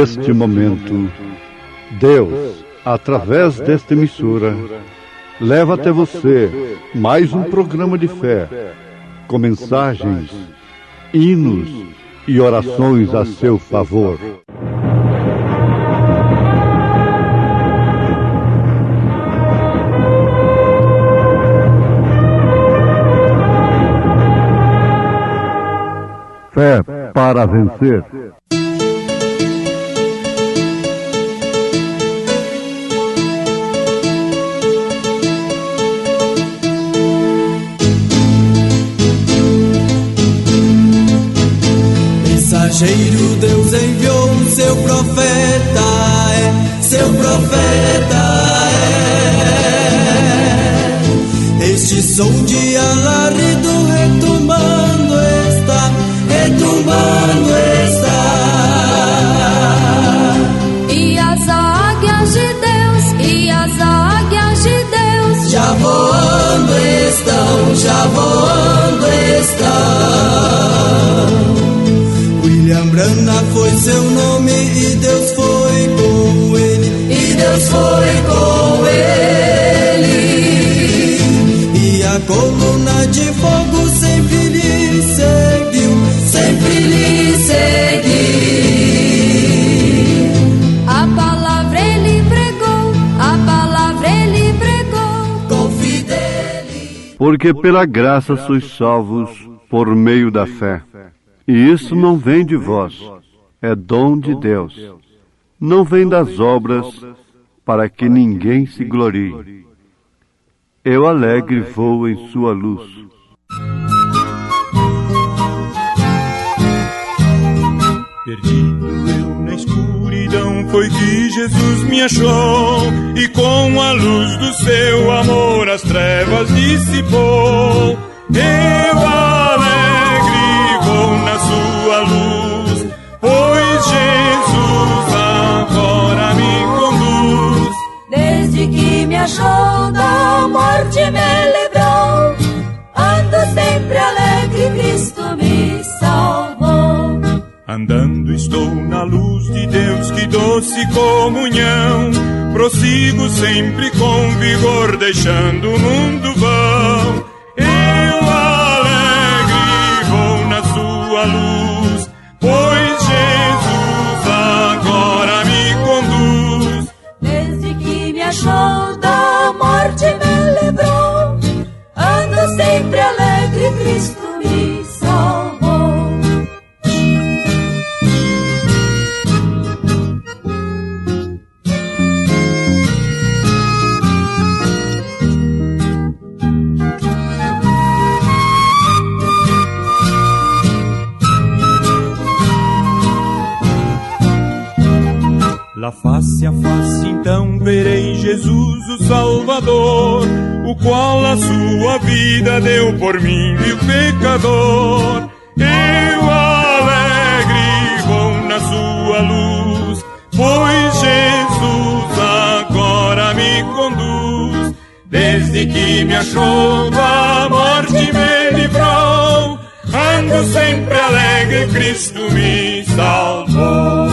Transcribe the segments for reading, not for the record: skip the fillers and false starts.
neste momento, Deus, através desta emissora, leva até você mais um programa de fé, com mensagens, hinos e orações a seu favor. Fé para vencer. Mensageiro Deus enviou seu profeta, seu profeta Este som de alarido retumbando está. E as águias de Deus, já voando estão. William Branham foi seu nome e Deus foi com ele, E a coluna de fogo sempre lhe seguiu. A palavra ele pregou com fidelidade. Porque pela graça sois salvos por meio da fé. E isso não vem de vós, é dom de Deus. Não vem das obras, para que ninguém se glorie. Eu alegre vou em sua luz. Perdido eu na escuridão, foi que Jesus me achou, e com a luz do seu amor as trevas dissipou. Eu alegre vou na sua luz, pois Jesus agora me conduz. Desde que me achou da morte me livrou, ando sempre alegre, Cristo me salvou. Andando estou na luz de Deus, que doce comunhão. Prossigo sempre com vigor, deixando o mundo vão. Eu alegre vou na sua luz, pois Jesus agora me conduz. Desde que me achou da morte me livrou, ando sempre alegre, Cristo me salvou. Lá face a face então verei Jesus o Salvador, o qual a sua vida deu por mim, vil pecador. Eu alegre vou na sua luz, pois Jesus agora me conduz. Desde que me achou da morte me livrou, ando sempre alegre, Cristo me salvou.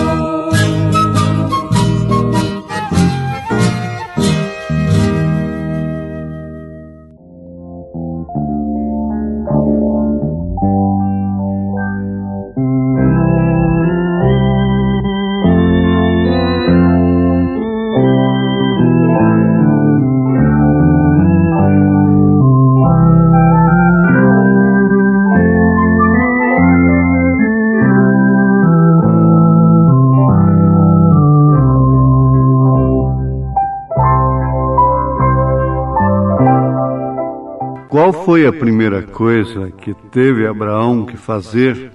Qual foi a primeira coisa que teve Abraão que fazer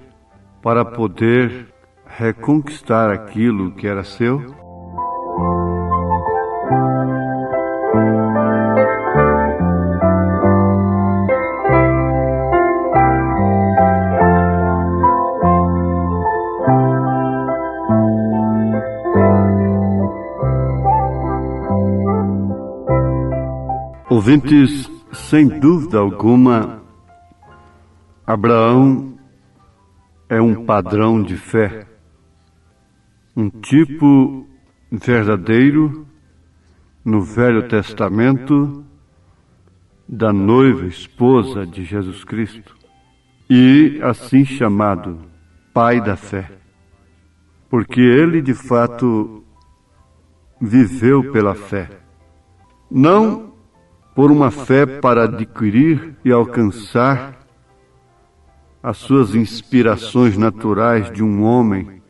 para poder reconquistar aquilo que era seu? Ouvintes, sem dúvida alguma, Abraão é um padrão de fé. um tipo verdadeiro no Velho Testamento da noiva esposa de Jesus Cristo e assim chamado pai da fé, porque ele de fato viveu pela fé, não por uma fé para adquirir e alcançar as suas inspirações naturais de um homem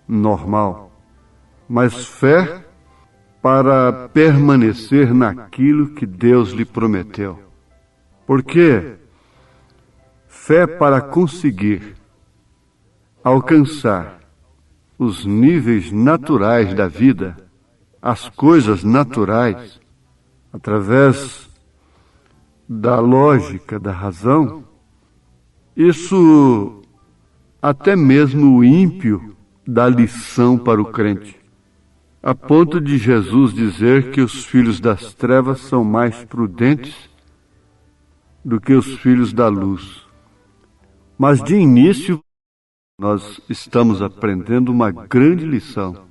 normal, mas fé para permanecer naquilo que Deus lhe prometeu. Porque fé para conseguir alcançar os níveis naturais da vida, as coisas naturais, através da lógica, da razão, isso até mesmo o ímpio dá lição para o crente, a ponto de Jesus dizer que os filhos das trevas são mais prudentes do que os filhos da luz. Mas de início, nós estamos aprendendo uma grande lição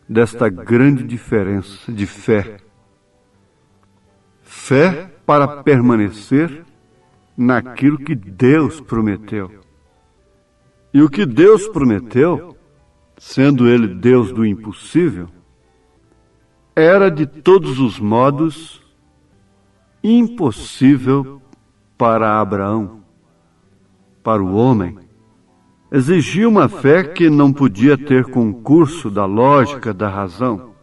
desta grande diferença de fé. Fé para permanecer naquilo que Deus prometeu. E o que Deus prometeu, sendo Ele Deus do impossível, era de todos os modos impossível para Abraão, para o homem. Exigia uma fé que não podia ter concurso da lógica, da razão.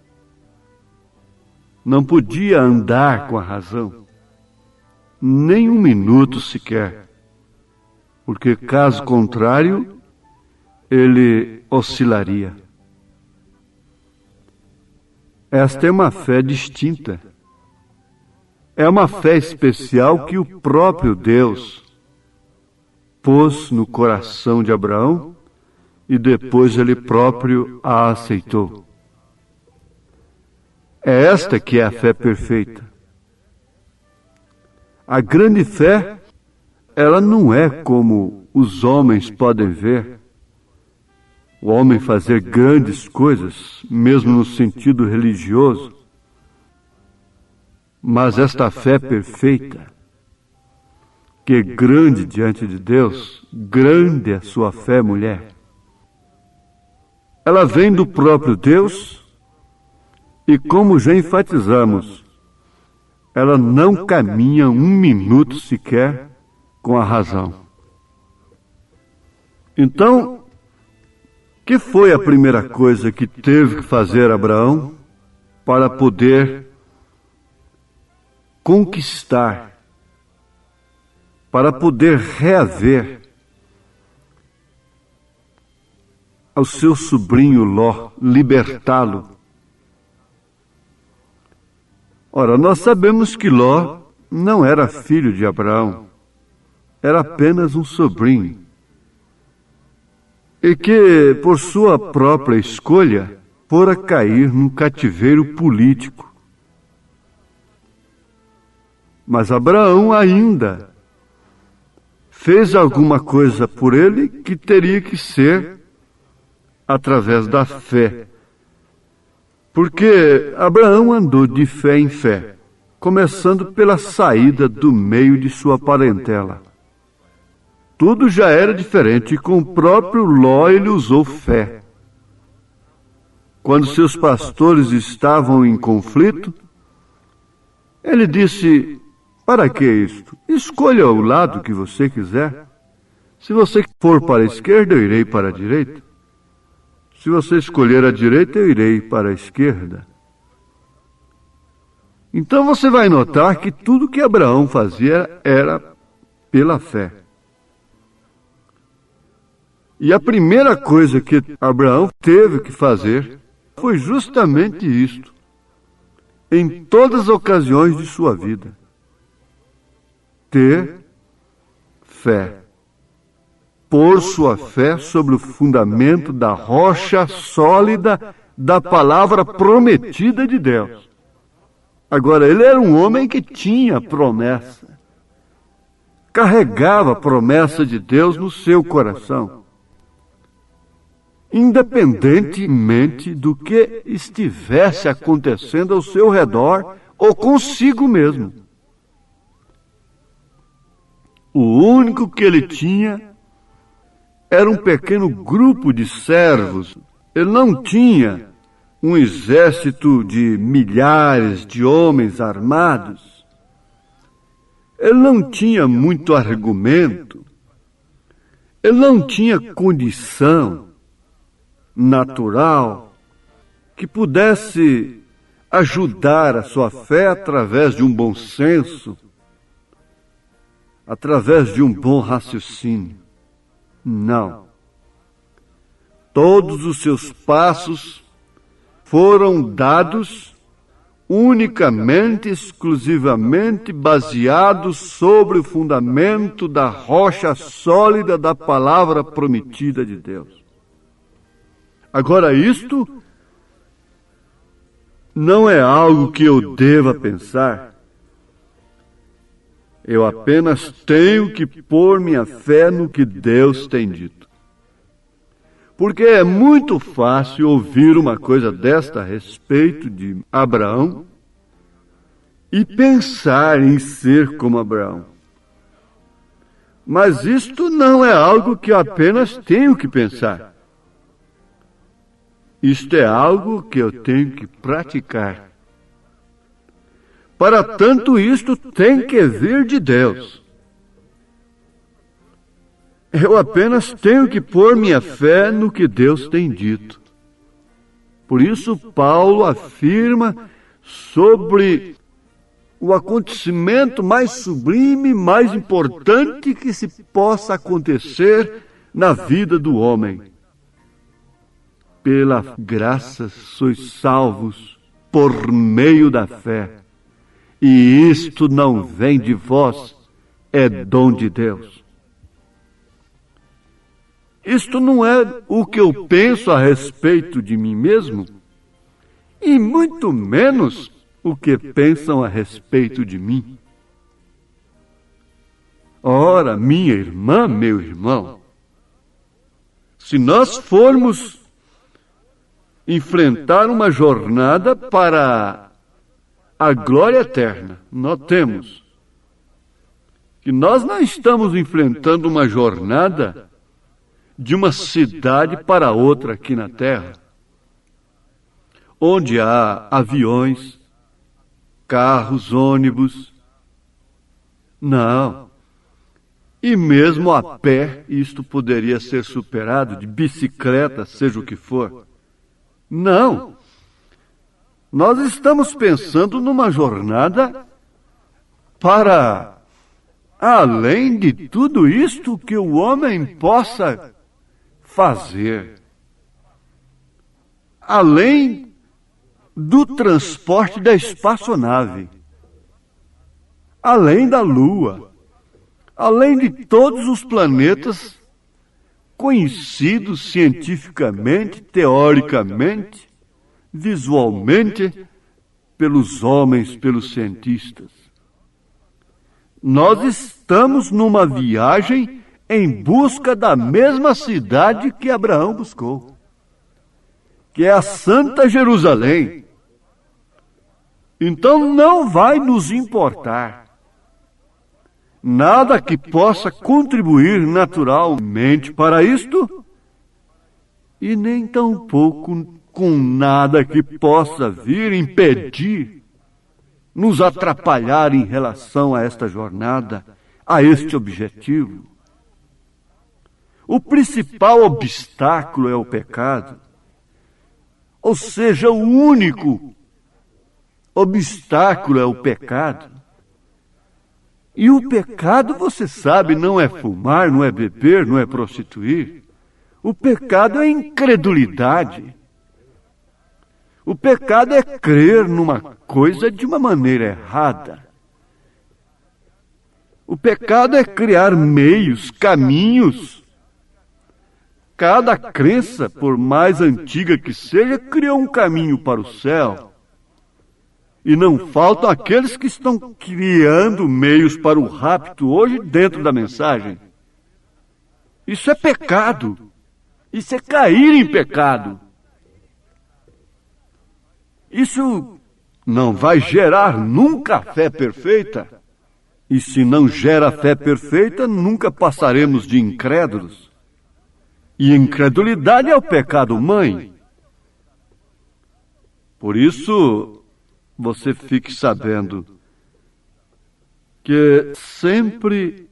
Não podia andar com a razão, nem um minuto sequer, porque caso contrário, ele oscilaria. Esta é uma fé distinta. É uma fé especial que o próprio Deus pôs no coração de Abraão e depois ele próprio a aceitou. É esta que é a fé perfeita. A grande fé, ela não é como os homens podem ver, o homem fazer grandes coisas, mesmo no sentido religioso. Mas esta fé perfeita, que é grande diante de Deus, grande é a sua fé, mulher. Ela vem do próprio Deus e, como já enfatizamos, ela não caminha um minuto sequer com a razão. Então, que foi a primeira coisa que teve que fazer Abraão para poder conquistar, para poder reaver ao seu sobrinho Ló, libertá-lo? Ora, nós sabemos que Ló não era filho de Abraão, era apenas um sobrinho, e que, por sua própria escolha, fora cair num cativeiro político. Mas Abraão ainda fez alguma coisa por ele que teria que ser através da fé. Porque Abraão andou de fé em fé, começando pela saída do meio de sua parentela. Tudo já era diferente e com o próprio Ló ele usou fé. Quando seus pastores estavam em conflito, ele disse: para que isto? Escolha o lado que você quiser. Se você for para a esquerda, eu irei para a direita. Se você escolher a direita, eu irei para a esquerda. Então você vai notar que tudo que Abraão fazia era pela fé. E a primeira coisa que Abraão teve que fazer foi justamente isto, em todas as ocasiões de sua vida: ter fé. Pôr sua fé sobre o fundamento da rocha sólida da palavra prometida de Deus. Agora, ele era um homem que tinha promessa, carregava a promessa de Deus no seu coração. independentemente do que estivesse acontecendo ao seu redor ou consigo mesmo. O único que ele tinha era um pequeno grupo de servos. Ele não tinha um exército de milhares de homens armados. Ele não tinha muito argumento. Ele não tinha condição natural que pudesse ajudar a sua fé através de um bom senso, através de um bom raciocínio. Não. Todos os seus passos foram dados unicamente, exclusivamente baseados sobre o fundamento da rocha sólida da palavra prometida de Deus. Agora, isto não é algo que eu deva pensar. Eu apenas tenho que pôr minha fé no que Deus tem dito. Porque é muito fácil ouvir uma coisa desta a respeito de Abraão e pensar em ser como Abraão. Mas isto não é algo que eu apenas tenho que pensar. Isto é algo que eu tenho que praticar. Para tanto, isto tem que vir de Deus. Eu apenas tenho que pôr minha fé no que Deus tem dito. Por isso, Paulo afirma sobre o acontecimento mais sublime, mais importante que se possa acontecer na vida do homem. Pela graça sois salvos por meio da fé. E isto não vem de vós, é dom de Deus. Isto não é o que eu penso a respeito de mim mesmo, e muito menos o que pensam a respeito de mim. Ora, minha irmã, meu irmão, se nós formos enfrentar uma jornada para a glória eterna, notemos que nós não estamos enfrentando uma jornada de uma cidade para outra aqui na Terra, onde há aviões, carros, ônibus. Não. E mesmo a pé, isto poderia ser superado, de bicicleta, seja o que for. Não. Nós estamos pensando numa jornada para além de tudo isto que o homem possa fazer. Além do transporte da espaçonave. Além da Lua. Além de todos os planetas conhecidos cientificamente, teoricamente, visualmente, pelos homens, pelos cientistas. Nós estamos numa viagem em busca da mesma cidade que Abraão buscou, que é a Santa Jerusalém. Então não vai nos importar nada que possa contribuir naturalmente para isto, e nem tampouco com nada que possa vir impedir, nos atrapalhar em relação a esta jornada, a este objetivo. O principal obstáculo é o pecado, ou seja, o único obstáculo é o pecado. E o pecado, você sabe, não é fumar, não é beber, não é prostituir. O pecado é incredulidade. O pecado é crer numa coisa de uma maneira errada. O pecado é criar meios, caminhos. Cada crença, por mais antiga que seja, criou um caminho para o céu. E não faltam aqueles que estão criando meios para o rapto hoje dentro da mensagem. Isso é pecado. Isso é cair em pecado. Isso não vai gerar nunca a fé perfeita. E se não gera a fé perfeita, nunca passaremos de incrédulos. E incredulidade é o pecado mãe. Por isso, você fique sabendo que sempre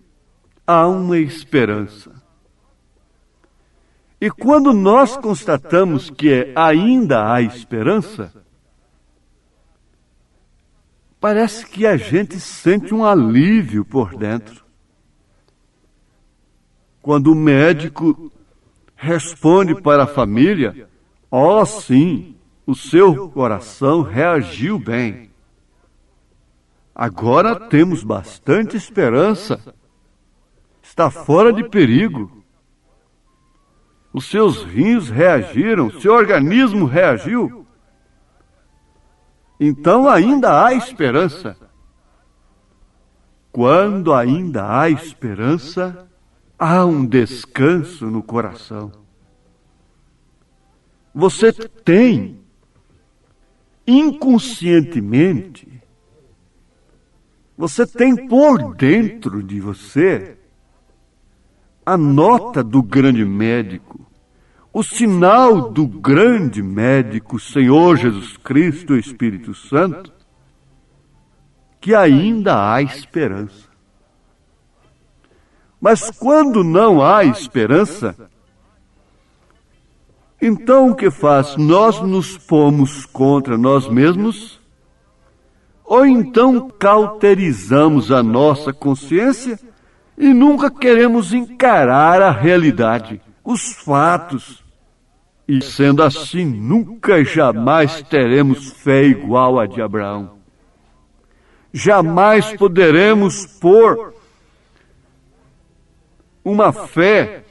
há uma esperança. E quando nós constatamos que ainda há esperança, parece que a gente sente um alívio por dentro. Quando o médico responde para a família, ó, sim, o seu coração reagiu bem. Agora temos bastante esperança. Está fora de perigo. Os seus rins reagiram, seu organismo reagiu. Então ainda há esperança. Quando ainda há esperança, há um descanso no coração. Você tem, inconscientemente, você tem por dentro de você a nota do grande médico, o sinal do grande médico, Senhor Jesus Cristo e Espírito Santo, que ainda há esperança. Mas quando não há esperança, então o que faz? Nós nos pomos contra nós mesmos, ou então cauterizamos a nossa consciência e nunca queremos encarar a realidade, os fatos. E sendo assim, nunca jamais teremos fé igual a de Abraão. Jamais poderemos pôr uma fé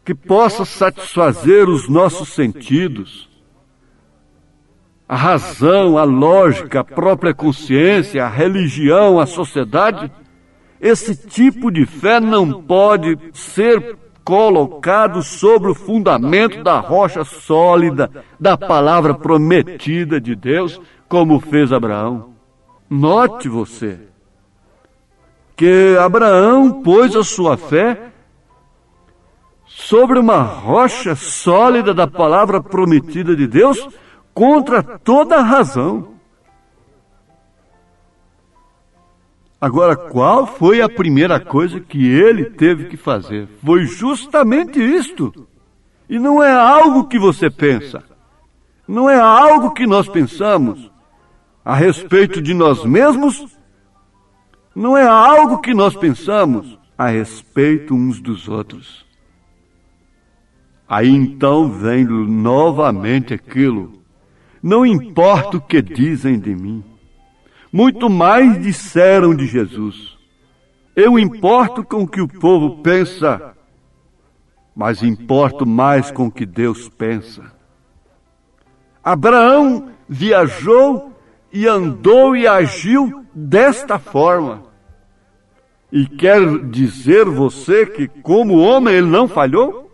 que possa satisfazer os nossos sentidos, a razão, a lógica, a própria consciência, a religião, a sociedade. Esse tipo de fé não pode ser colocado sobre o fundamento da rocha sólida, da palavra prometida de Deus, como fez Abraão. Note você que Abraão pôs a sua fé sobre uma rocha sólida da palavra prometida de Deus, contra toda a razão. Agora, qual foi a primeira coisa que ele teve que fazer? Foi justamente isto. E não é algo que você pensa. Não é algo que nós pensamos a respeito de nós mesmos. Não é algo que nós pensamos a respeito uns dos outros. Aí então vem novamente aquilo. Não importa o que dizem de mim. Muito mais disseram de Jesus. Eu importo com o que o povo pensa, mas importo mais com o que Deus pensa. Abraão viajou e andou e agiu desta forma. E quer dizer você que, como homem, ele não falhou?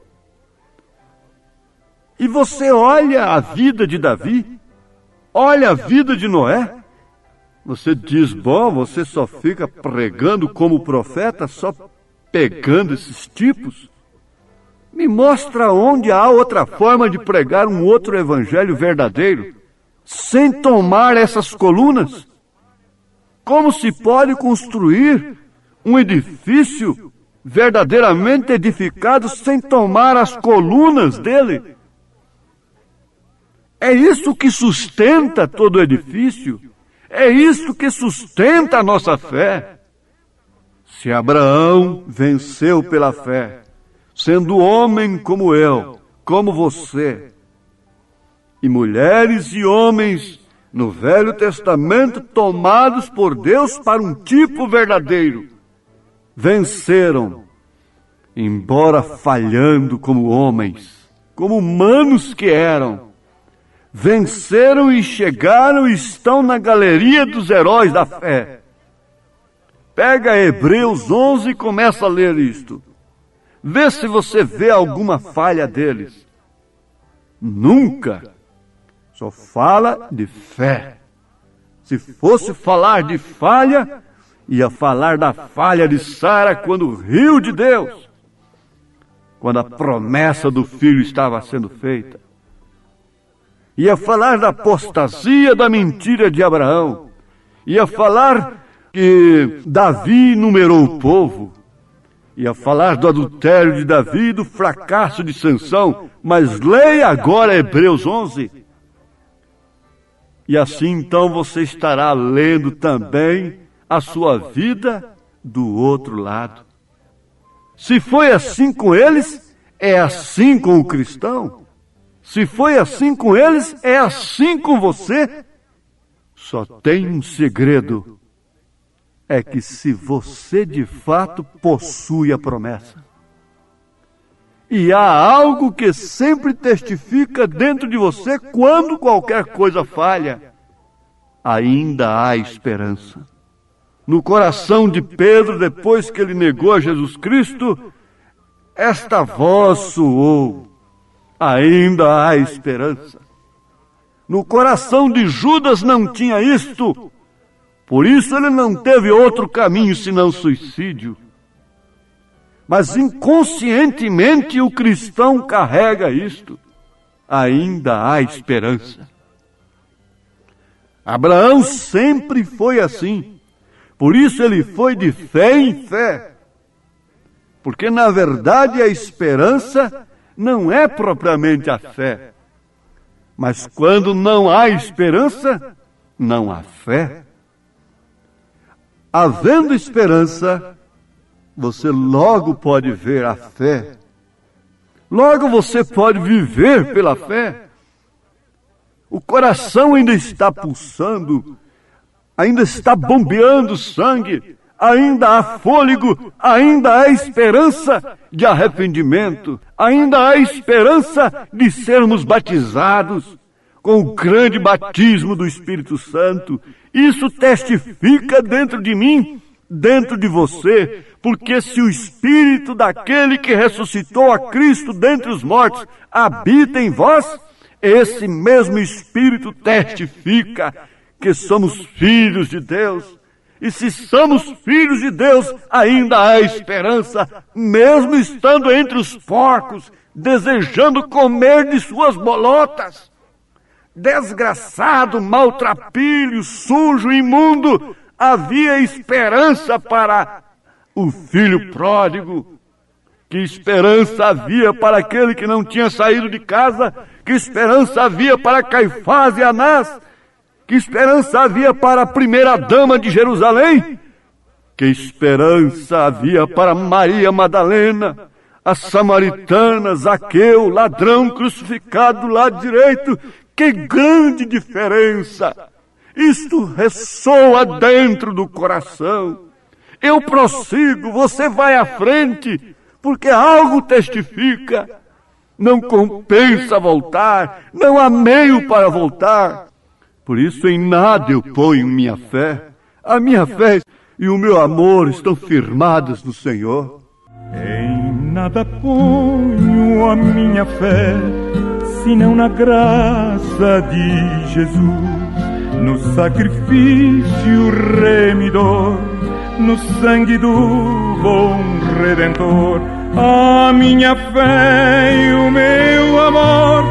E você olha a vida de Davi, olha a vida de Noé, você diz, bom, você só fica pregando como profeta, só pegando esses tipos? Me mostra onde há outra forma de pregar um outro evangelho verdadeiro, sem tomar essas colunas? Como se pode construir um edifício verdadeiramente edificado sem tomar as colunas dele? É isso que sustenta todo o edifício. É isso que sustenta a nossa fé. Se Abraão venceu pela fé, sendo homem como eu, como você, e mulheres e homens no Velho Testamento tomados por Deus para um tipo verdadeiro, venceram, embora falhando como homens, como humanos que eram, venceram e chegaram e estão na galeria dos heróis da fé. Pega Hebreus 11 e começa a ler isto. Vê se você vê alguma falha deles. Nunca. Só fala de fé. Se fosse falar de falha, ia falar da falha de Sara quando riu de Deus, quando a promessa do filho estava sendo feita. Ia falar da apostasia, da mentira de Abraão. Ia falar que Davi numerou o povo. Ia falar do adultério de Davi e do fracasso de Sansão. Mas leia agora Hebreus 11. E assim então você estará lendo também a sua vida do outro lado. Se foi assim com eles, é assim com o cristão. Se foi assim com eles, é assim com você. Só tem um segredo. É que se você de fato possui a promessa. E há algo que sempre testifica dentro de você quando qualquer coisa falha. Ainda há esperança. No coração de Pedro, depois que ele negou a Jesus Cristo, esta voz soou: ainda há esperança. No coração de Judas não tinha isto, por isso ele não teve outro caminho senão suicídio. Mas inconscientemente o cristão carrega isto: ainda há esperança. Abraão sempre foi assim. Por isso ele foi de fé em fé. Porque na verdade a esperança não é propriamente a fé. Mas quando não há esperança, não há fé. Havendo esperança, você logo pode ver a fé. Logo você pode viver pela fé. O coração ainda está pulsando, ainda está bombeando sangue, ainda há fôlego, ainda há esperança de arrependimento, ainda há esperança de sermos batizados com o grande batismo do Espírito Santo. Isso testifica dentro de mim, dentro de você, porque se o Espírito daquele que ressuscitou a Cristo dentre os mortos habita em vós, esse mesmo Espírito testifica que somos filhos de Deus. E se somos filhos de Deus, ainda há esperança, mesmo estando entre os porcos, desejando comer de suas bolotas. Desgraçado, maltrapilho, sujo, imundo, havia esperança para o filho pródigo. Que esperança havia para aquele que não tinha saído de casa? Que esperança havia para Caifás e Anás? Que esperança havia para a primeira dama de Jerusalém? Que esperança havia para Maria Madalena, a samaritana, Zaqueu, ladrão crucificado do lado direito? Que grande diferença! Isto ressoa dentro do coração. Eu prossigo, você vai à frente, porque algo testifica. Não compensa voltar, não há meio para voltar. Por isso em nada eu ponho minha fé. A minha fé e o meu amor estão firmados no Senhor. Em nada ponho a minha fé, senão na graça de Jesus, no sacrifício remidor, no sangue do bom Redentor. A minha fé e o meu amor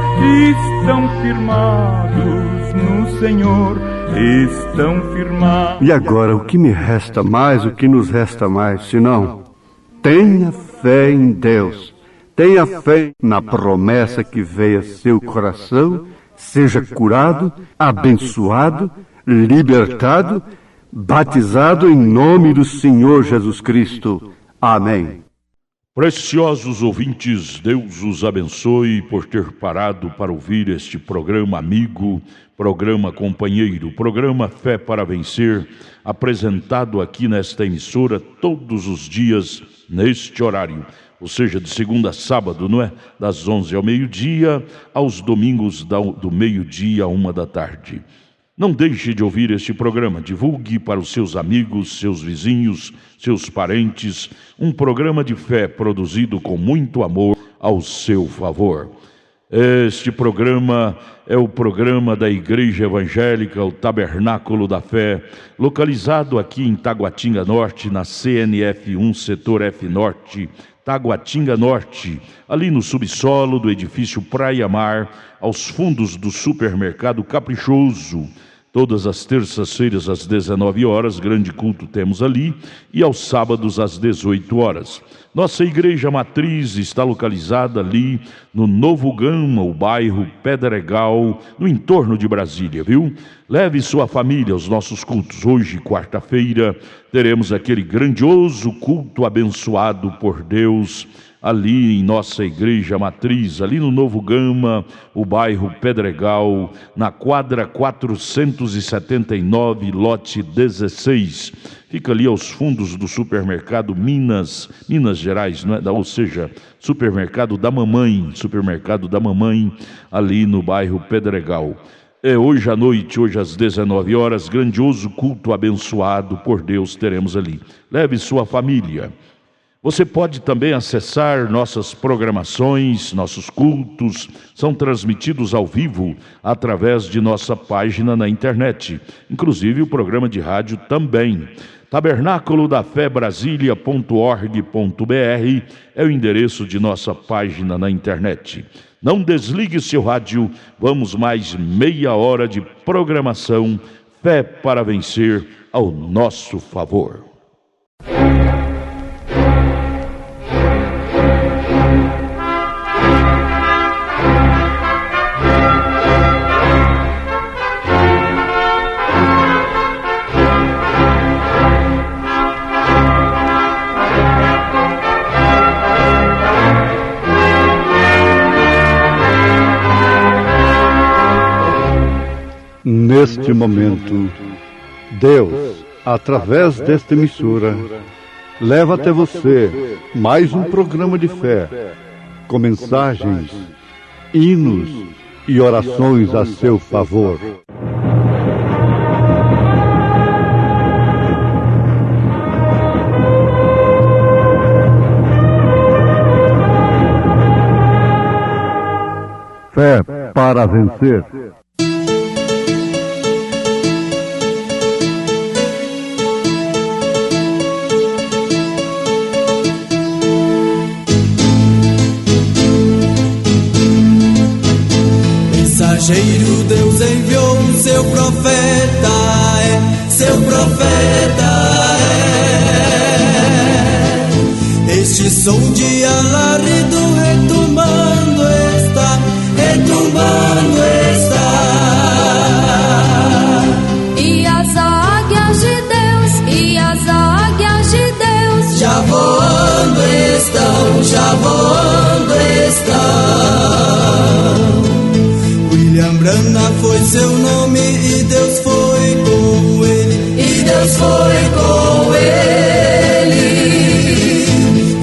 estão firmados no Senhor, estão firmados. E agora, o que me resta mais, o que nos resta mais, senão tenha fé em Deus, tenha fé na promessa que veio a seu coração, seja curado, abençoado, libertado, batizado em nome do Senhor Jesus Cristo. Amém. Preciosos ouvintes, Deus os abençoe por ter parado para ouvir este programa amigo, programa companheiro, programa Fé para Vencer, apresentado aqui nesta emissora todos os dias neste horário, ou seja, de segunda a sábado, não é? Das 11 ao meio-dia, aos domingos do meio-dia à 1 da tarde. Não deixe de ouvir este programa. Divulgue para os seus amigos, seus vizinhos, seus parentes. Um programa de fé produzido com muito amor ao seu favor. Este programa é o programa da Igreja Evangélica, o Tabernáculo da Fé, localizado aqui em Taguatinga Norte, na CNF 1, Setor F Norte, Taguatinga Norte, ali no subsolo do edifício Praia Mar, aos fundos do supermercado Caprichoso. Todas as terças-feiras às 19 horas, grande culto temos ali, e aos sábados às 18 horas. Nossa igreja matriz está localizada ali no Novo Gama, o bairro Pedregal, no entorno de Brasília, viu? Leve sua família aos nossos cultos. Hoje, quarta-feira, teremos aquele grandioso culto abençoado por Deus, ali em nossa igreja matriz, ali no Novo Gama, o bairro Pedregal, na quadra 479, lote 16. Fica ali aos fundos do supermercado Minas Gerais, não é? Ou seja, supermercado da mamãe, ali no bairro Pedregal. Hoje à noite, hoje às 19 horas, grandioso culto abençoado por Deus teremos ali. Leve sua família. Você pode também acessar nossas programações, nossos cultos, são transmitidos ao vivo através de nossa página na internet, inclusive o programa de rádio também. Tabernáculo da Fé Brasília.org.br é o endereço de nossa página na internet. Não desligue seu rádio, vamos mais meia hora de programação, Fé para Vencer ao nosso favor. Neste momento, Deus, através desta emissora, leva até você mais um programa de fé, com mensagens, hinos e orações a seu favor. Fé para vencer. Mensageiro Deus enviou seu profeta, seu profeta Este som de alarido retumbando está, E as águias de Deus, já voando estão. William Branham foi seu nome e Deus foi com ele,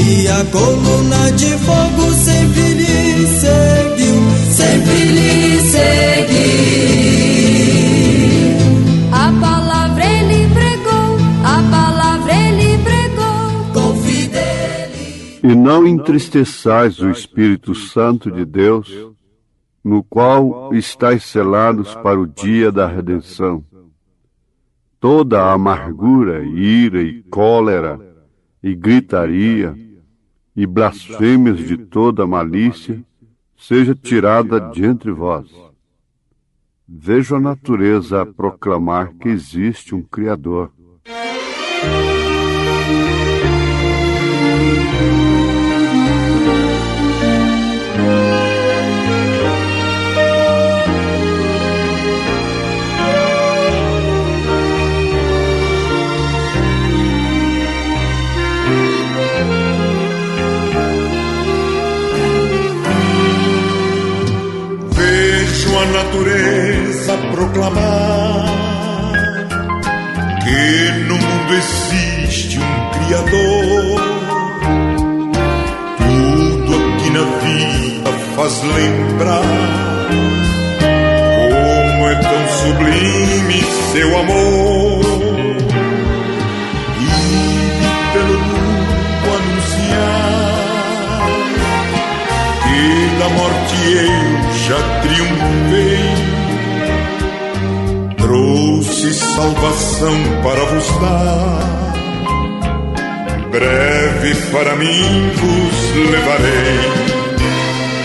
E a coluna de fogo sempre lhe seguiu, A palavra ele pregou, com fidelidade. E não entristeçais o Espírito Santo de Deus, no qual estáis selados para o dia da redenção. Toda a amargura, ira e cólera, e gritaria, e blasfêmias de toda malícia, seja tirada de entre vós. Vejo a natureza a proclamar que existe um Criador. A natureza proclamar que no mundo existe um Criador. Tudo aqui na vida faz lembrar como é tão sublime seu amor, e pelo mundo anunciar que da morte eu já triunfei. Trouxe salvação para vos dar, breve para mim vos levarei.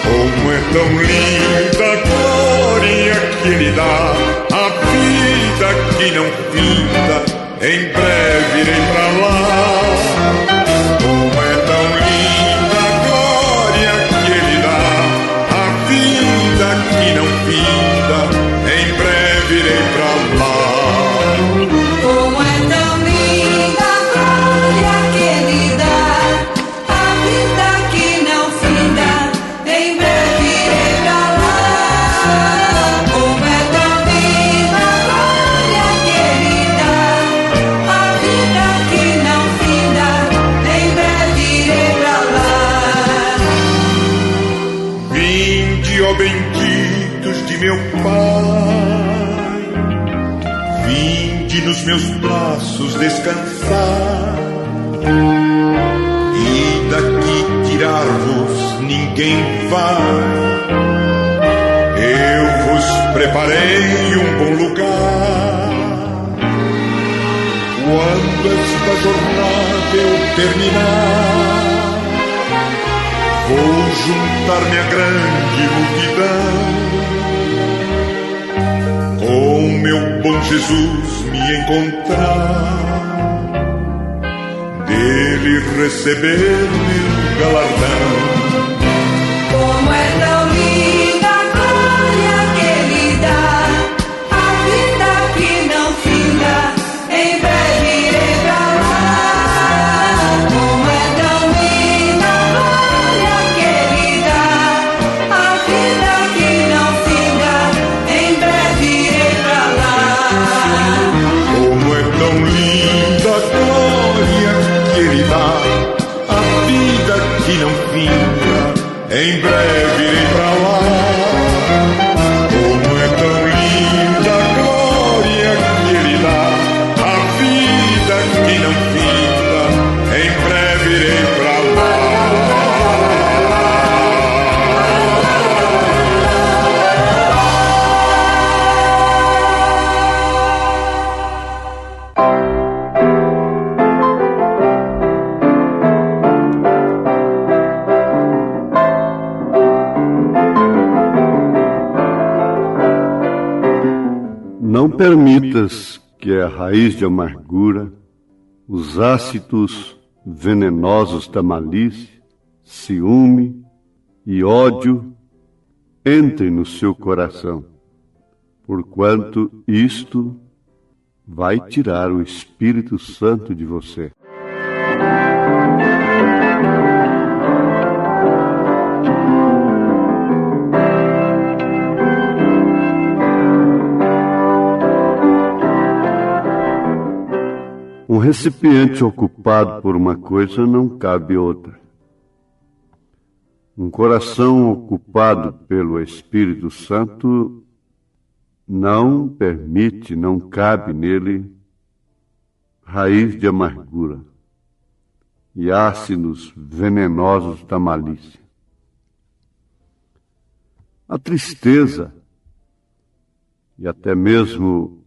Como é tão linda a glória que lhe dá, a vida que não finda, em breve irei pra lá. Como é tão linda a glória que lhe dá, a vida que não finda, em breve irei pra lá. Como é tão linda a glória que lhe dá, a vida que não finda, em breve irei pra lá. Como é tão linda a glória que lhe dá, a vida que não finda, em breve irei pra lá. Vinde, ó benditos de meu Pai, vinde nos meus braços descansar, e daqui tirar-vos ninguém vai. Eu vos preparei um bom lugar. Quando esta jornada eu terminar, vou juntar-me à grande multidão, com meu bom Jesus me encontrar, dele receber meu galardão. Como é tão linda a glória que lhe dá, a vida que não finda, em breve irei pra lá. Como é tão linda a glória que lhe dá, a vida que não finda, em breve irei pra lá. Como é tão linda a glória que ele dá, a vida que não finda, em breve irei pra lá. Como é tão linda a glória que ele dá, a vida que não finda, em breve irei pra lá. Não permitas que a raiz de amargura, os ácidos venenosos da malícia, ciúme e ódio entrem no seu coração, porquanto isto vai tirar o Espírito Santo de você. Um recipiente ocupado por uma coisa não cabe outra. Um coração ocupado pelo Espírito Santo não permite, não cabe nele raiz de amargura e ácidos venenosos da malícia. A tristeza e até mesmo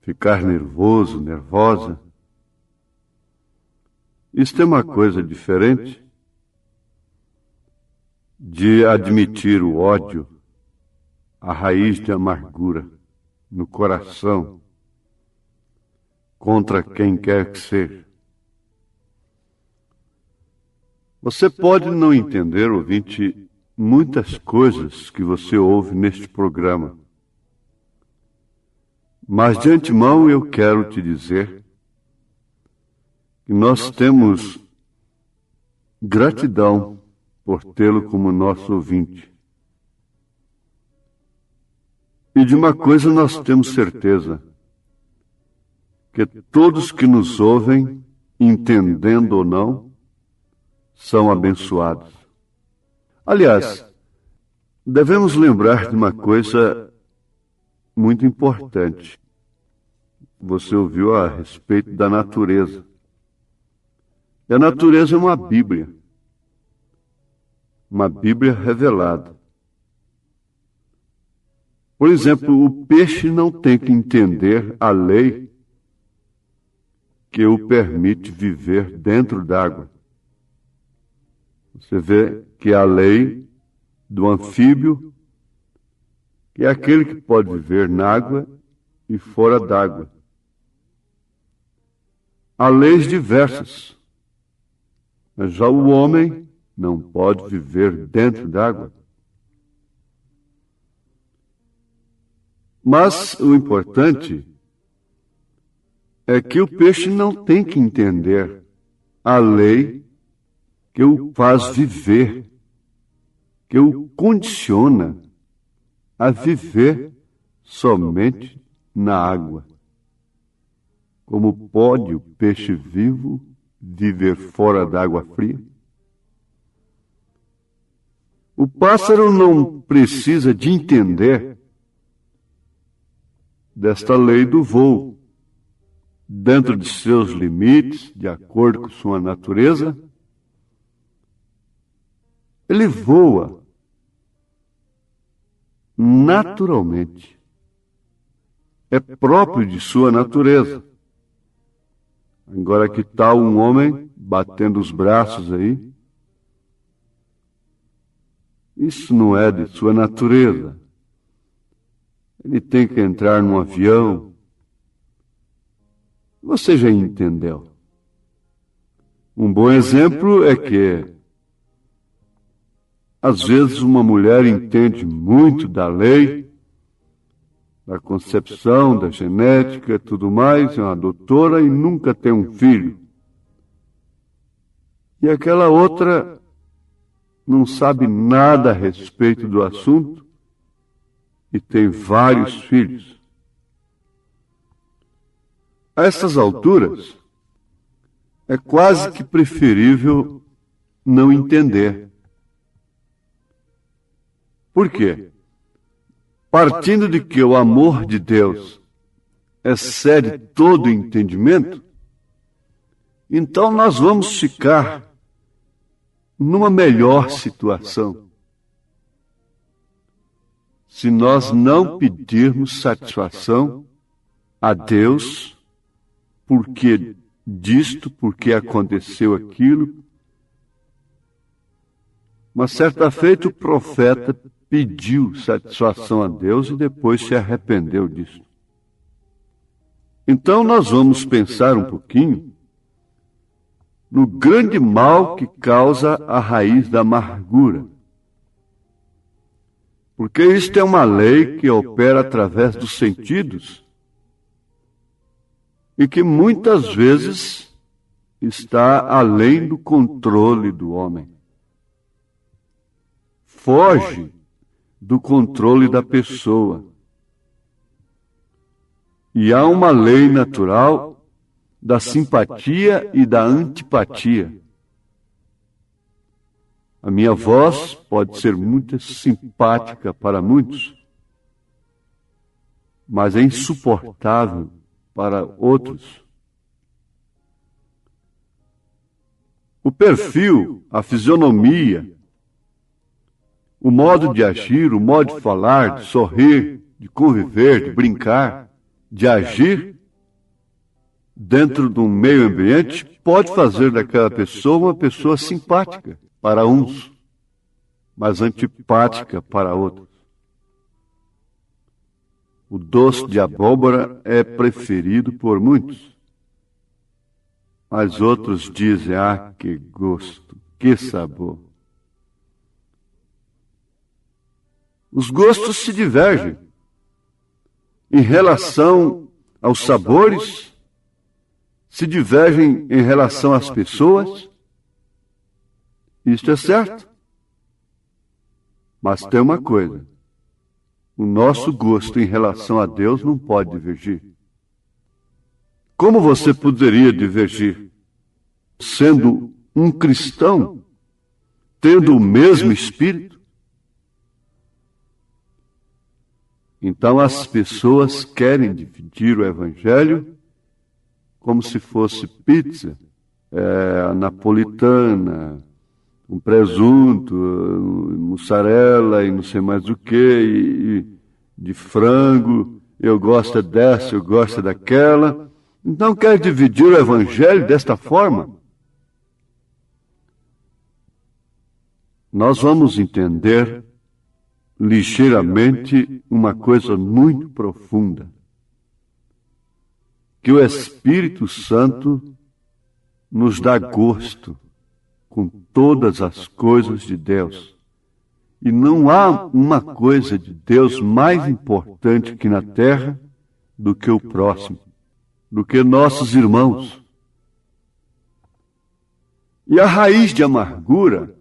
ficar nervoso, nervosa, isto é uma coisa diferente de admitir o ódio, a raiz de amargura no coração contra quem quer que seja. Você pode não entender, ouvinte, muitas coisas que você ouve neste programa. Mas de antemão eu quero te dizer que nós temos gratidão por tê-lo como nosso ouvinte. E de uma coisa nós temos certeza, que todos que nos ouvem, entendendo ou não, são abençoados. Aliás, devemos lembrar de uma coisa muito importante. Você ouviu a respeito da natureza. E a natureza é uma Bíblia revelada. Por exemplo, o peixe não tem que entender a lei que o permite viver dentro d'água. Você vê que a lei do anfíbio, que é aquele que pode viver na água e fora d'água. Há leis diversas, mas já o homem não pode viver dentro d'água. Mas o importante é que o peixe não tem que entender a lei que o faz viver, que o condiciona a viver somente na água. Como pode o peixe vivo viver fora d'água fria? O pássaro não precisa de entender desta lei do voo. Dentro de seus limites, de acordo com sua natureza, ele voa naturalmente. É próprio de sua natureza. Agora, que tal um homem batendo os braços aí? Isso não é de sua natureza. Ele tem que entrar num avião. Você já entendeu. Um bom exemplo é que, às vezes, uma mulher entende muito da lei, da concepção, da genética, tudo mais, é uma doutora e nunca tem um filho. E aquela outra não sabe nada a respeito do assunto e tem vários filhos. A essas alturas, é quase que preferível não entender. Por quê? Partindo de que o amor de Deus excede todo entendimento, então nós vamos ficar numa melhor situação se nós não pedirmos satisfação a Deus porque disto, porque aconteceu aquilo. Uma certa feita o profeta pediu satisfação a Deus e depois se arrependeu disso. Então nós vamos pensar um pouquinho no grande mal que causa a raiz da amargura. Porque isto é uma lei que opera através dos sentidos e que muitas vezes está além do controle do homem. Foge do controle da pessoa. E há uma lei natural da simpatia e da antipatia. A minha voz pode ser muito simpática para muitos, mas é insuportável para outros. O perfil, a fisionomia, o modo de agir, o modo de falar, de sorrir, de conviver, de brincar, de agir dentro de um meio ambiente pode fazer daquela pessoa uma pessoa simpática para uns, mas antipática para outros. O doce de abóbora é preferido por muitos, mas outros dizem, ah, que gosto, que sabor. Os gostos se divergem em relação aos sabores, se divergem em relação às pessoas. Isto é certo. Mas tem uma coisa: o nosso gosto em relação a Deus não pode divergir. Como você poderia divergir? Sendo um cristão, tendo o mesmo espírito? Então as pessoas querem dividir o evangelho como se fosse pizza, a napolitana, um presunto, mussarela e não sei mais o que, e de frango, eu gosto dessa, eu gosto daquela. Então quer dividir o evangelho desta forma? Nós vamos entender ligeiramente uma coisa muito profunda, que o Espírito Santo nos dá gosto com todas as coisas de Deus. E não há uma coisa de Deus mais importante aqui na terra do que o próximo, do que nossos irmãos. E a raiz de amargura,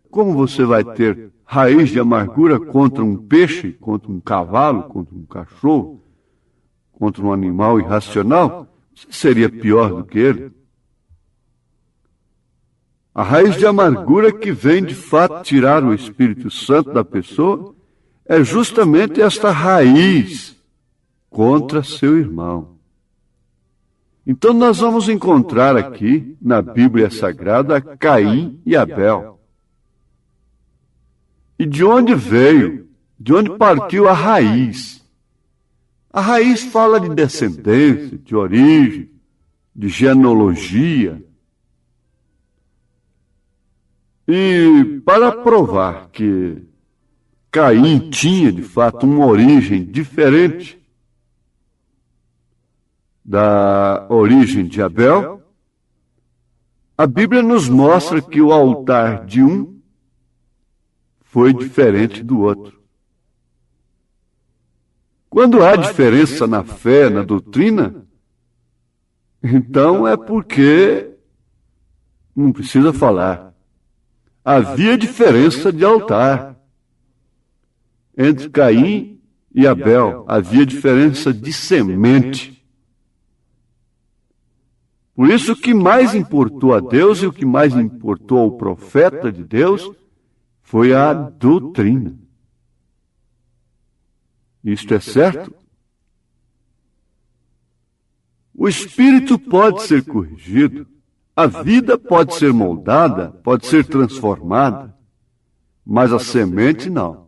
como você vai ter raiz de amargura contra um peixe, contra um cavalo, contra um cachorro, contra um animal irracional? Você seria pior do que ele. A raiz de amargura que vem de fato tirar o Espírito Santo da pessoa é justamente esta raiz contra seu irmão. Então nós vamos encontrar aqui na Bíblia Sagrada Caim e Abel. E de onde veio? De onde partiu a raiz? A raiz fala de descendência, de origem, de genealogia. E para provar que Caim tinha, de fato, uma origem diferente da origem de Abel, a Bíblia nos mostra que o altar de um foi diferente do outro. Quando há diferença na fé, na doutrina, então é porque não precisa falar. Havia diferença de altar. Entre Caim e Abel havia diferença de semente. Por isso o que mais importou a Deus e o que mais importou ao profeta de Deus foi a doutrina. Isto é certo? O espírito pode ser corrigido, a vida pode ser moldada, pode ser transformada, mas a semente não.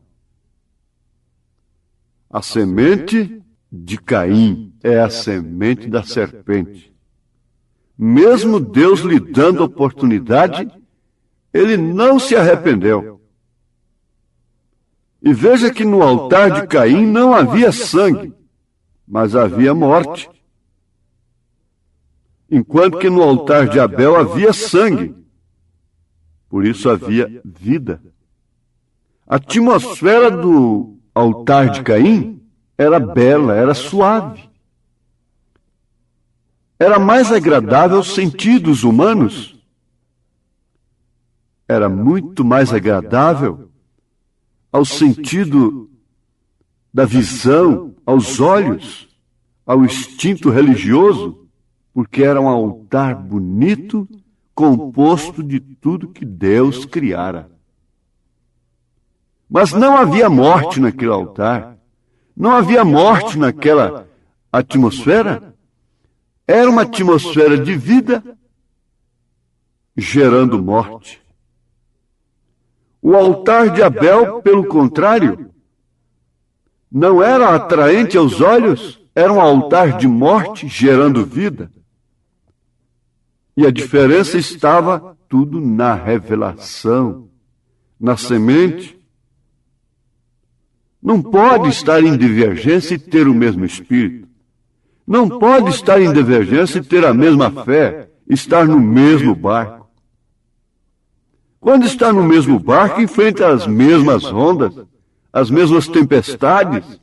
A semente de Caim é a semente da serpente. Mesmo Deus lhe dando oportunidade, ele não se arrependeu. E veja que no altar de Caim não havia sangue, mas havia morte. Enquanto que no altar de Abel havia sangue, por isso havia vida. A atmosfera do altar de Caim era bela, era suave. Era mais agradável aos sentidos humanos. Era muito mais agradável ao sentido da visão, aos olhos, ao instinto religioso, porque era um altar bonito, composto de tudo que Deus criara. Mas não havia morte naquele altar, não havia morte naquela atmosfera. Era uma atmosfera de vida, gerando morte. O altar de Abel, pelo contrário, não era atraente aos olhos, era um altar de morte, gerando vida. E a diferença estava tudo na revelação, na semente. Não pode estar em divergência e ter o mesmo espírito. Não pode estar em divergência e ter a mesma fé, estar no mesmo barco. Quando está no mesmo barco, enfrenta as mesmas ondas, as mesmas tempestades,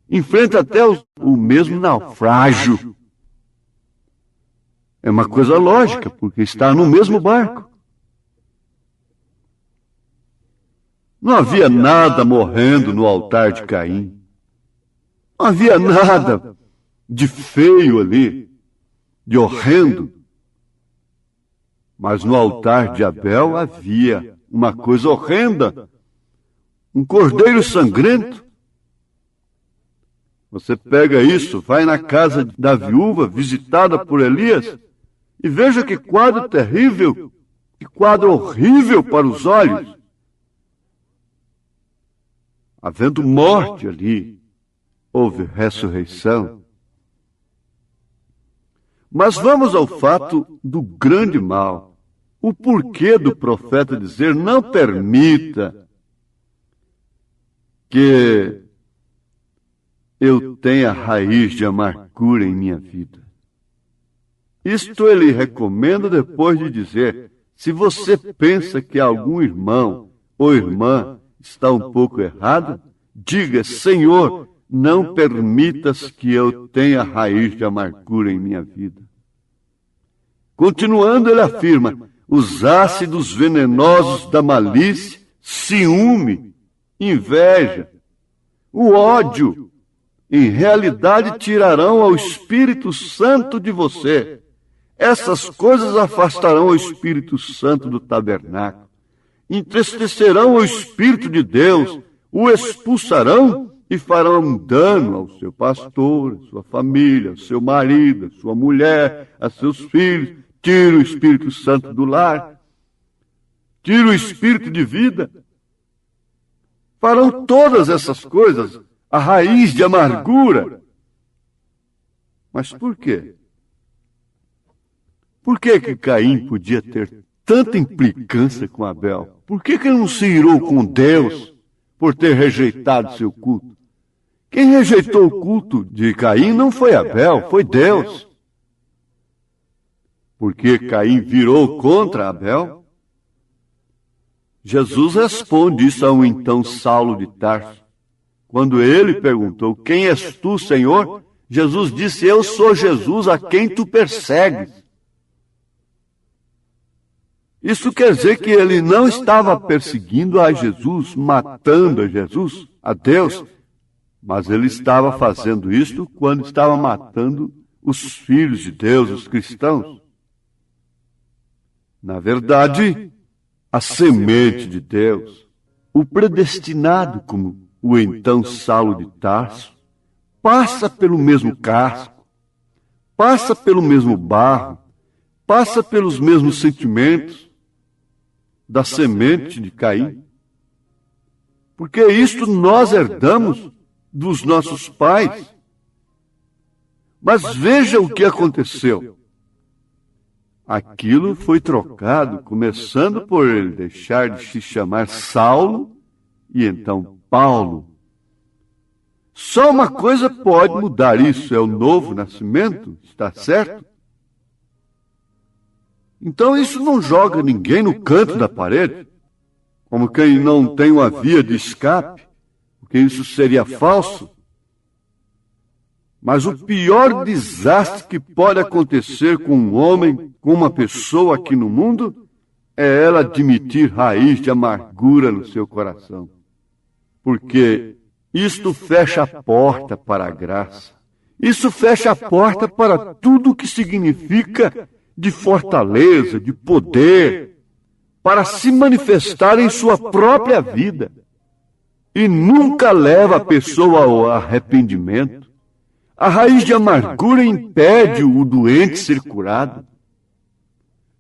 enfrenta até o mesmo naufrágio. É uma coisa lógica, porque está no mesmo barco. Não havia nada morrendo no altar de Caim. Não havia nada de feio ali, de horrendo. Mas no altar de Abel havia uma coisa horrenda, um cordeiro sangrento. Você pega isso, vai na casa da viúva visitada por Elias e veja que quadro terrível, que quadro horrível para os olhos. Havendo morte ali, houve ressurreição. Mas vamos ao fato do grande mal. O porquê do profeta dizer: não permita que eu tenha raiz de amargura em minha vida. Isto ele recomenda depois de dizer: se você pensa que algum irmão ou irmã está um pouco errado, diga: Senhor, não permitas que eu tenha raiz de amargura em minha vida. Continuando, ele afirma: os ácidos venenosos da malícia, ciúme, inveja, o ódio, em realidade tirarão ao Espírito Santo de você. Essas coisas afastarão o Espírito Santo do tabernáculo, entristecerão o Espírito de Deus, o expulsarão e farão dano ao seu pastor, à sua família, ao seu marido, à sua mulher, a seus filhos. Tira o Espírito Santo do lar, tira o Espírito de vida. Farão todas essas coisas, a raiz de amargura. Mas por quê? Por que Caim podia ter tanta implicância com Abel? Por que ele não se irou com Deus por ter rejeitado seu culto? Quem rejeitou o culto de Caim não foi Abel, foi Deus. Porque Caim virou contra Abel? Jesus responde isso a um então Saulo de Tarso. Quando ele perguntou: quem és tu, Senhor? Jesus disse: eu sou Jesus a quem tu persegues. Isso quer dizer que ele não estava perseguindo a Jesus, matando a Jesus, a Deus, mas ele estava fazendo isto quando estava matando os filhos de Deus, os cristãos. Na verdade, a semente de Deus, o predestinado, como o então Saulo de Tarso, passa pelo mesmo casco, passa pelo mesmo barro, passa pelos mesmos sentimentos da semente de Caim. Porque isto nós herdamos dos nossos pais. Mas veja o que aconteceu. Aquilo foi trocado, começando por ele deixar de se chamar Saulo e então Paulo. Só uma coisa pode mudar isso, é o novo nascimento, está certo? Então isso não joga ninguém no canto da parede, como quem não tem uma via de escape, porque isso seria falso. Mas o pior desastre que pode acontecer com um homem, com uma pessoa aqui no mundo, é ela admitir raiz de amargura no seu coração. Porque isto fecha a porta para a graça. Isso fecha a porta para tudo o que significa de fortaleza, de poder, para se manifestar em sua própria vida. E nunca leva a pessoa ao arrependimento. A raiz de amargura impede o doente ser curado.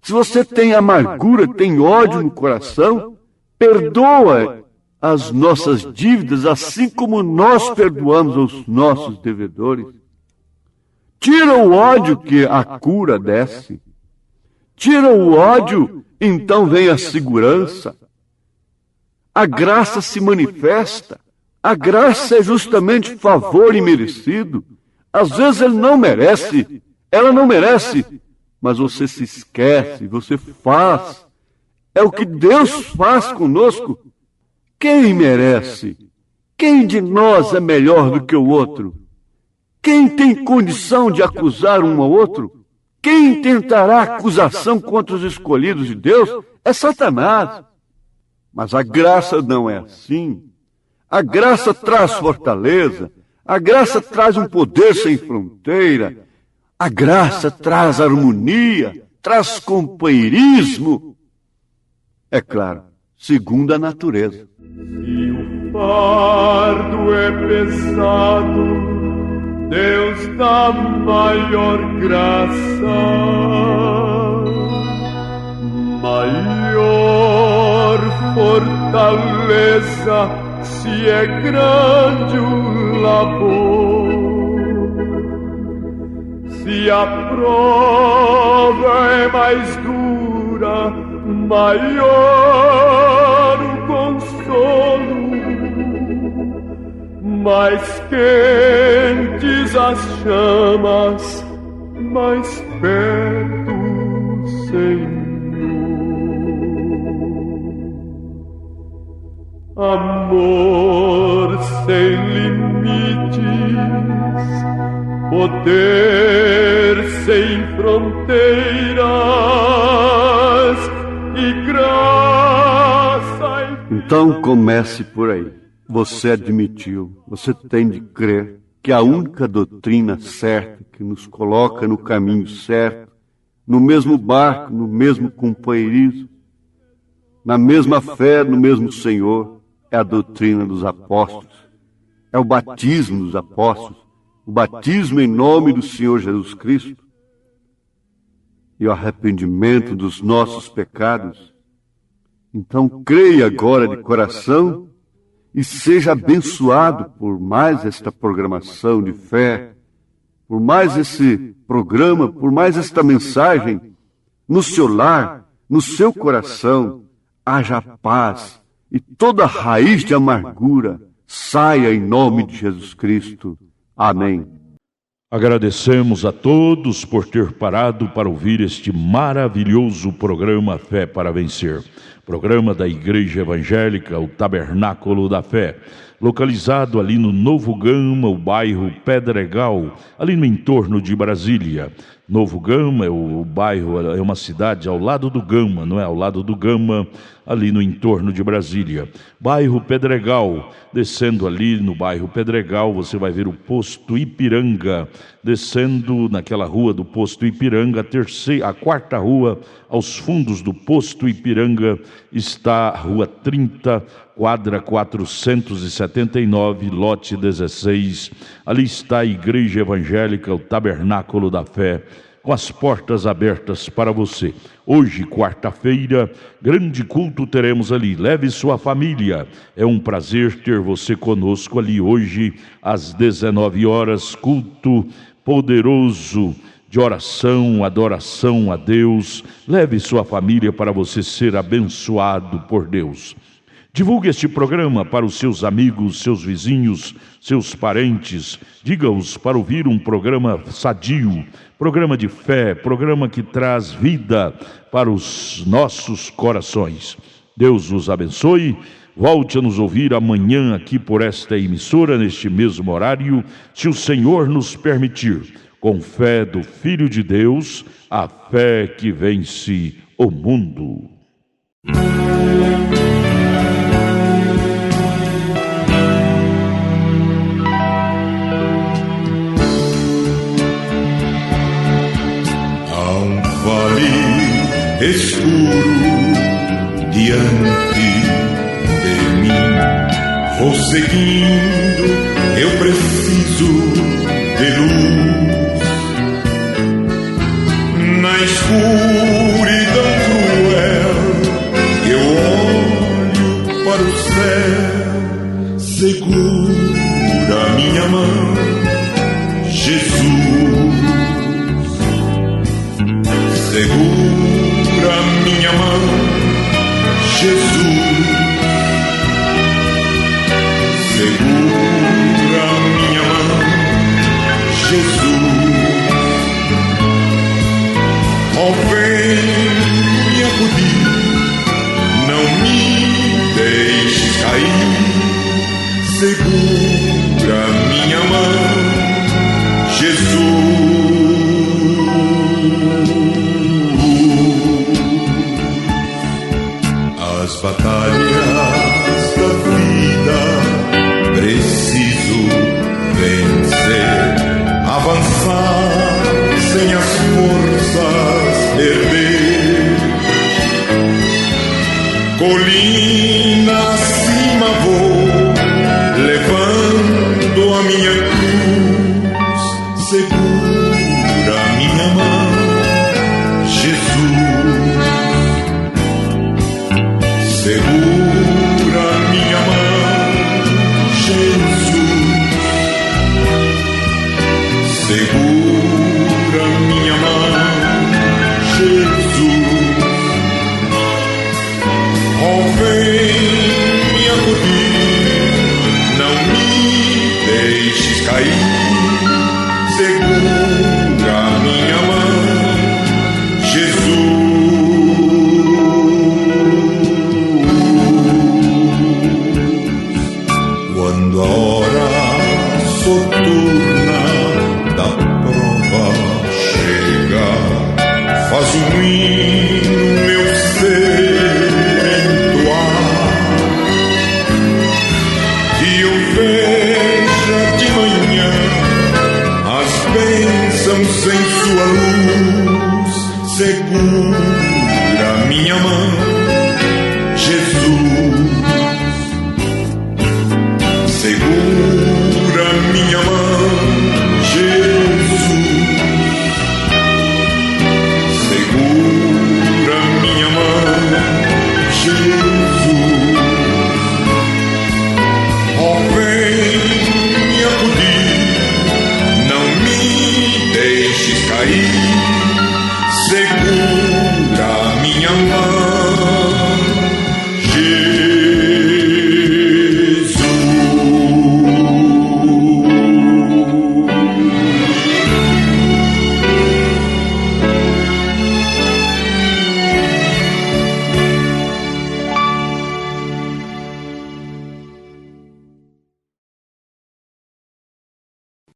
Se você tem amargura, tem ódio no coração, perdoa as nossas dívidas, assim como nós perdoamos aos nossos devedores. Tira o ódio que a cura desce. Tira o ódio, então vem a segurança. A graça se manifesta. A graça é justamente favor imerecido. Às vezes ele não merece, ela não merece, mas você se esquece, você faz. É o que Deus faz conosco. Quem merece? Quem de nós é melhor do que o outro? Quem tem condição de acusar um ao outro? Quem tentará acusação contra os escolhidos de Deus é Satanás. Mas a graça não é assim. A graça traz fortaleza. A graça traz um poder sem fronteira. A graça traz harmonia, traz companheirismo. É claro, segundo a natureza. Se o fardo é pesado, Deus dá maior graça, maior fortaleza, se é grande o labor. Se a prova é mais dura, maior o consolo, mais quentes as chamas, mais perto o Senhor. Amor sem limites, poder sem fronteiras e graça. Então comece por aí. Você admitiu, você tem de crer que a única doutrina certa que nos coloca no caminho certo, no mesmo barco, no mesmo companheirismo, na mesma fé, no mesmo Senhor, é a doutrina dos apóstolos, é o batismo dos apóstolos, o batismo em nome do Senhor Jesus Cristo e o arrependimento dos nossos pecados. Então creia agora de coração e seja abençoado por mais esta programação de fé, por mais esse programa, por mais esta mensagem. No seu lar, no seu coração, haja paz e toda raiz de amargura saia em nome de Jesus Cristo. Amém. Agradecemos a todos por ter parado para ouvir este maravilhoso programa Fé para Vencer. Programa da Igreja Evangélica, o Tabernáculo da Fé, localizado ali no Novo Gama, o bairro Pedregal, ali no entorno de Brasília. Novo Gama, o bairro, é uma cidade ao lado do Gama, não é? Ao lado do Gama, ali no entorno de Brasília. Bairro Pedregal, descendo ali no bairro Pedregal, você vai ver o posto Ipiranga. Descendo naquela rua do posto Ipiranga, a quarta rua, aos fundos do posto Ipiranga, está a rua 30, quadra 479, lote 16. Ali está a Igreja Evangélica, o Tabernáculo da Fé, com as portas abertas para você. Hoje, quarta-feira, grande culto teremos ali. Leve sua família. É um prazer ter você conosco ali hoje, às 19 horas, culto poderoso de oração, adoração a Deus. Leve sua família para você ser abençoado por Deus. Divulgue este programa para os seus amigos, seus vizinhos, seus parentes. Diga-os para ouvir um programa sadio, programa de fé, programa que traz vida para os nossos corações. Deus os abençoe. Volte a nos ouvir amanhã aqui por esta emissora, neste mesmo horário, se o Senhor nos permitir, com fé do Filho de Deus, a fé que vence o mundo. Há um vale escuro diante de mim, vou seguindo, eu preciso de luz. Na escuridão cruel, eu olho para o céu, segura minha mão, Jesus. Segura minha mão, Jesus. Segura minha mão, Jesus. Oh, vem me acudir, não me deixes cair. Segura minha mão, Jesus. As batalhas da vida preciso vencer, avançar sem as forças perder. Colina acima vou, genuíno meu ser entoar, que eu veja de manhã as bênçãos em sua luz. Segura minha mão, Jesus. Segura minha mão, Jesus. Segura minha mão, Jesus. Oh, vem me acudir, não me deixes cair.